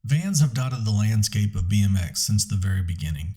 Vans have dotted the landscape of BMX since the very beginning.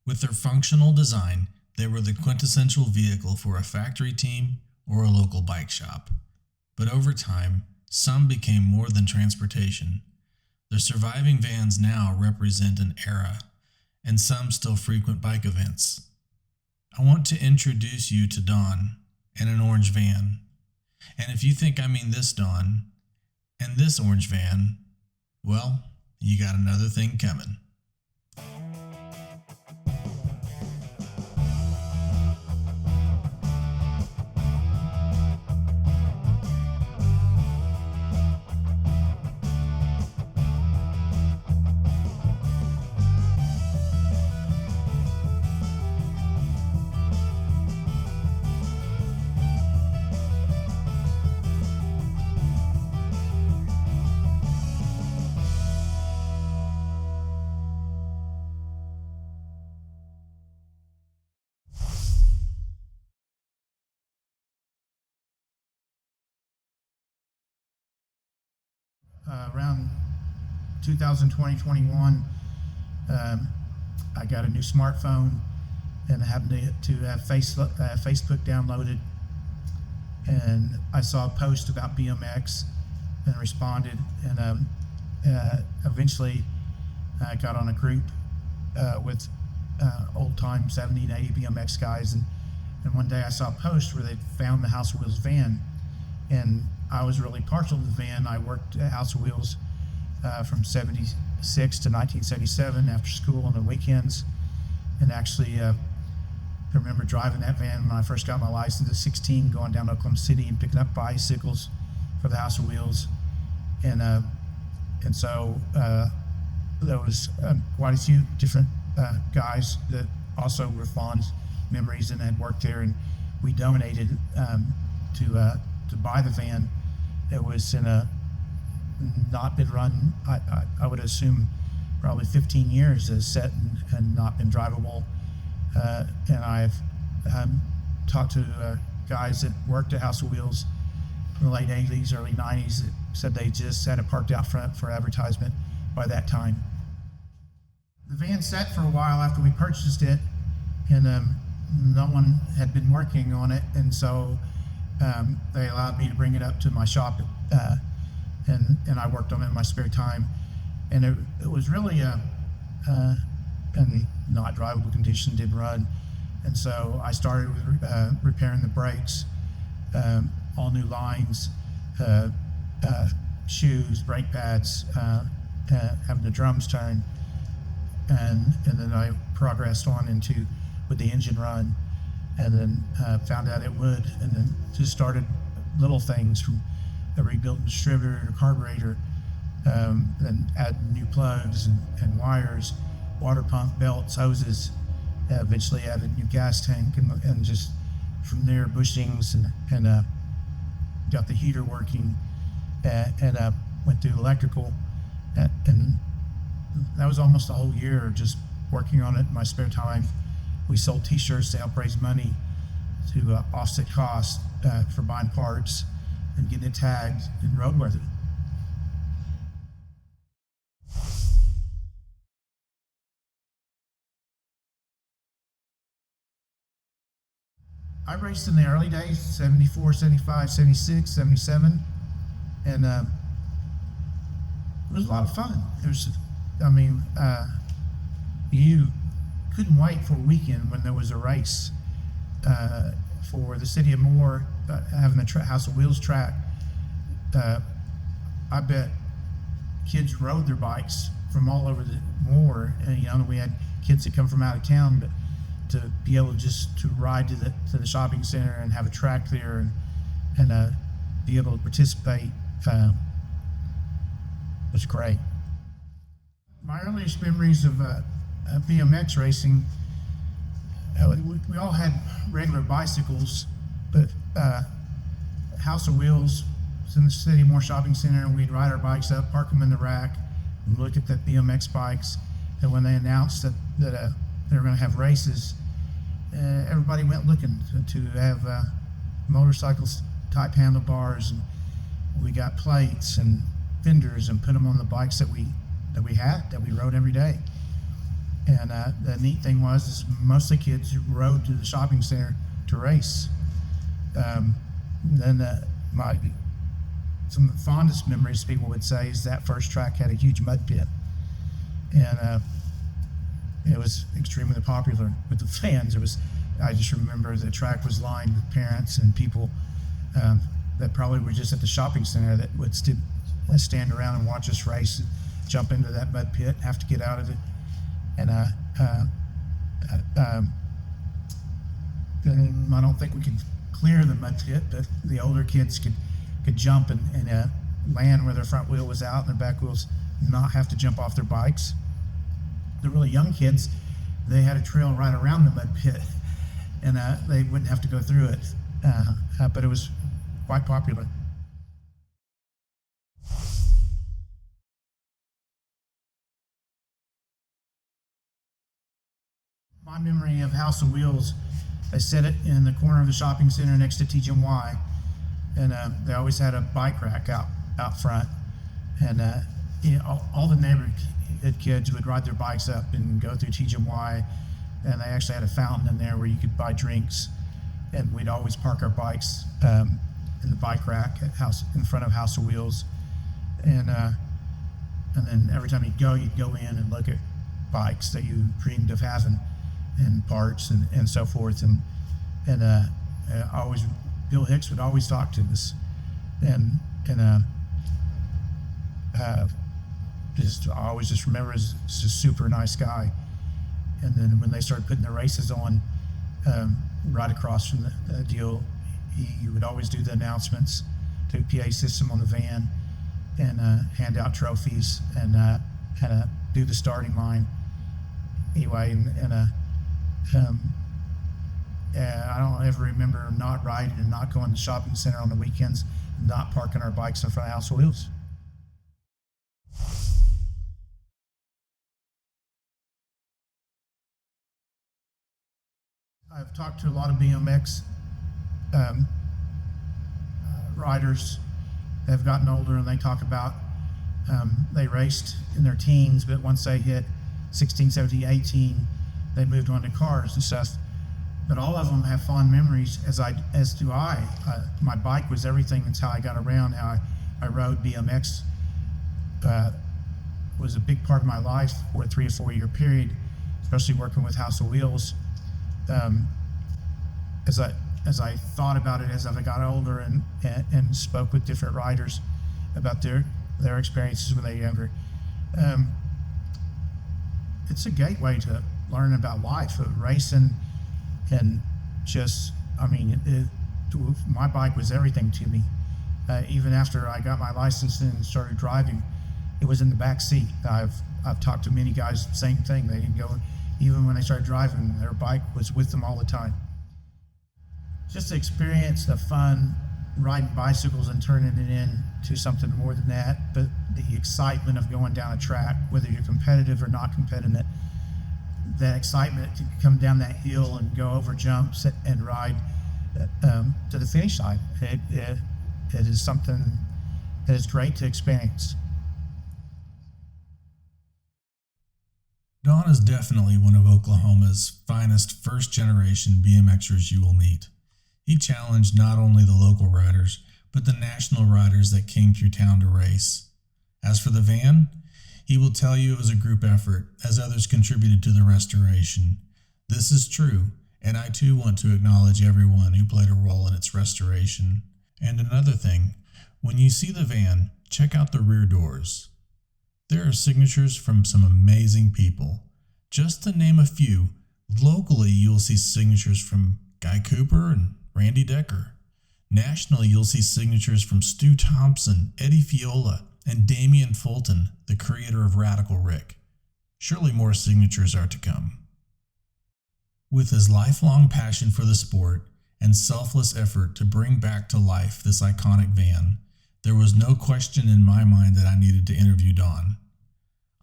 With their functional design, they were the quintessential vehicle for a factory team or a local bike shop. But over time, some became more than transportation. The surviving vans now represent an era, and some still frequent bike events. I want to introduce you to Don and an orange van. And if you think I mean this Don and this orange van, well, you got another thing coming. Around 2020-21, I got a new smartphone and I happened to have Facebook downloaded, and I saw a post about BMX and responded, and eventually I got on a group with old-time 70 and 80 BMX guys, and one day I saw a post where they found the House of Wheels van, and I was really partial to the van. I worked at House of Wheels from 76 to 1977 after school on the weekends, and actually I remember driving that van when I first got my license at 16, going down to Oklahoma City and picking up bicycles for the House of Wheels, and so there was quite a few different guys that also were fond memories and had worked there, and we donated to buy the van. It was in a not been run, I would assume, probably 15 years as set and not been drivable. And I've talked to guys that worked at House of Wheels in the late 80s, early 90s that said they just had it parked out front for advertisement by that time. The van sat for a while after we purchased it, and no one had been working on it, and so they allowed me to bring it up to my shop, and I worked on it in my spare time. And it was really in not drivable condition, didn't run. And so I started with repairing the brakes, all new lines, shoes, brake pads, having the drums turn, and then I progressed on into with the engine run. And then found out it would, and then just started little things from a rebuilding distributor, carburetor, and adding new plugs and wires, water pump, belts, hoses. Eventually added new gas tank, and just from there bushings, and got the heater working, and went through electrical, and that was almost a whole year just working on it in my spare time. We sold t-shirts to help raise money to offset costs for buying parts and getting it tagged and roadworthy. I raced in the early days, 74, 75, 76, 77, and it was a lot of fun. It was, you couldn't wait for a weekend when there was a race for the city of Moore, having a House of Wheels track. I bet kids rode their bikes from all over the Moore, and we had kids that come from out of town, but to be able just to ride to the shopping center and have a track there and be able to participate was great. My earliest memories of BMX racing, we all had regular bicycles, but House of Wheels was in the City Moore Shopping Center, and we'd ride our bikes up, park them in the rack, and look at the BMX bikes. And when they announced that they were going to have races, everybody went looking to have motorcycles type handlebars, and we got plates and fenders and put them on the bikes that that we had, that we rode every day. And the neat thing is most of the kids rode to the shopping center to race. Then some of the fondest memories people would say is that first track had a huge mud pit, and it was extremely popular with the fans. I just remember the track was lined with parents and people that probably were just at the shopping center that would stand around and watch us race, jump into that mud pit, have to get out of it. And I don't think we could clear the mud pit, but the older kids could jump and land where their front wheel was out and their back wheels not have to jump off their bikes. The really young kids, they had a trail right around the mud pit, and they wouldn't have to go through it, but it was quite popular. My memory of House of Wheels, they set it in the corner of the shopping center next to TGY, and they always had a bike rack out front, and all the neighborhood kids would ride their bikes up and go through TGY, and they actually had a fountain in there where you could buy drinks, and we'd always park our bikes in the bike rack in front of House of Wheels, and then every time you'd go in and look at bikes that you dreamed of having, and parts and so forth, and always Bill Hicks would always talk to us, and I always just remember he's a super nice guy. And then when they started putting the races on right across from the deal, he would always do the announcements to the PA system on the van, and hand out trophies, and do the starting line anyway, I don't ever remember not riding and not going to the shopping center on the weekends, not parking our bikes in front of House of Wheels. I've talked to a lot of BMX riders that have gotten older, and they talk about they raced in their teens, but once they hit 16, 17, 18, they moved on to cars and stuff. But all of them have fond memories, as do I. My bike was everything. That's how I got around, how I rode. BMX was a big part of my life for a 3 or 4 year period, especially working with House of Wheels. As I thought about it as I got older and spoke with different riders about their experiences when they were younger, it's a gateway to learn about life, racing, and just, my bike was everything to me. Even after I got my license and started driving, it was in the back seat. I've talked to many guys, same thing. They didn't go, even when they started driving, their bike was with them all the time. Just the experience, the fun, riding bicycles and turning it into something more than that, but the excitement of going down a track, whether you're competitive or not competitive, that excitement to come down that hill and go over jumps and ride to the finish line. It is something that is great to experience. Don is definitely one of Oklahoma's finest first-generation BMXers you will meet. He challenged not only the local riders, but the national riders that came through town to race. As for the van, he will tell you it was a group effort, as others contributed to the restoration. This is true, and I too want to acknowledge everyone who played a role in its restoration. And another thing, when you see the van, check out the rear doors. There are signatures from some amazing people. Just to name a few, locally you'll see signatures from Guy Cooper and Randy Decker. Nationally, you'll see signatures from Stu Thompson, Eddie Fiola, and Damian Fulton, the creator of Radical Rick. Surely more signatures are to come. With his lifelong passion for the sport and selfless effort to bring back to life this iconic van, there was no question in my mind that I needed to interview Don.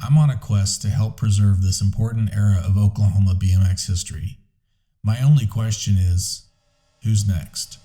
I'm on a quest to help preserve this important era of Oklahoma BMX history. My only question is, who's next?